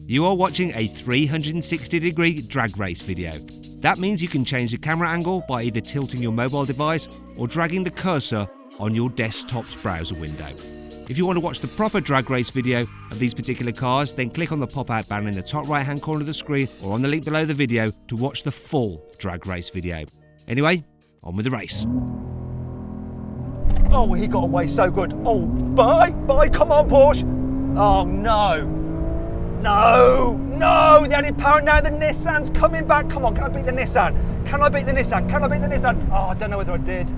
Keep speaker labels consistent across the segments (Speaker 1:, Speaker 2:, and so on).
Speaker 1: You are watching a 360-degree drag race video. That means you can change the camera angle by either tilting your mobile device or dragging the cursor on your desktop's browser window. If you want to watch the proper drag race video of these particular cars, then click on the pop-out banner in the top right-hand corner of the screen or on the link below the video to watch the full drag race video. Anyway, on with the race.
Speaker 2: Oh, he got away so good. Oh, bye, come on, Porsche. Oh, no, the added power now, the Nissan's coming back. Come on, can I beat the Nissan? Oh, I don't know whether I did.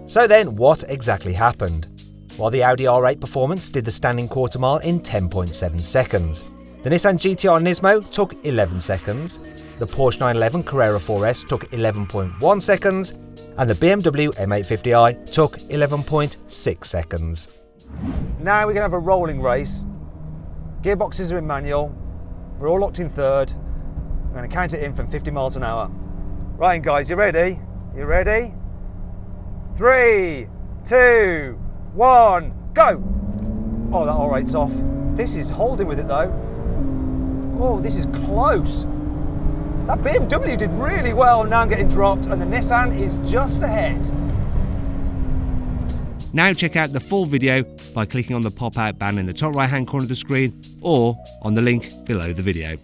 Speaker 3: So then, what exactly happened? Well, the Audi R8 Performance did the standing quarter mile in 10.7 seconds. The Nissan GT-R Nismo took 11 seconds. The Porsche 911 Carrera 4S took 11.1 seconds. And the BMW M850i took 11.6 seconds.
Speaker 2: Now we're going to have a rolling race. Gearboxes are in manual. We're all locked in third. I'm going to count it in from 50 miles an hour. Right, guys, you ready? 3, 2, 1, go! Oh, that R8's off. This is holding with it though. Oh, this is close. That BMW did really well. Now I'm getting dropped and the Nissan is just ahead.
Speaker 1: Now check out the full video by clicking on the pop-out banner in the top right-hand corner of the screen or on the link below the video.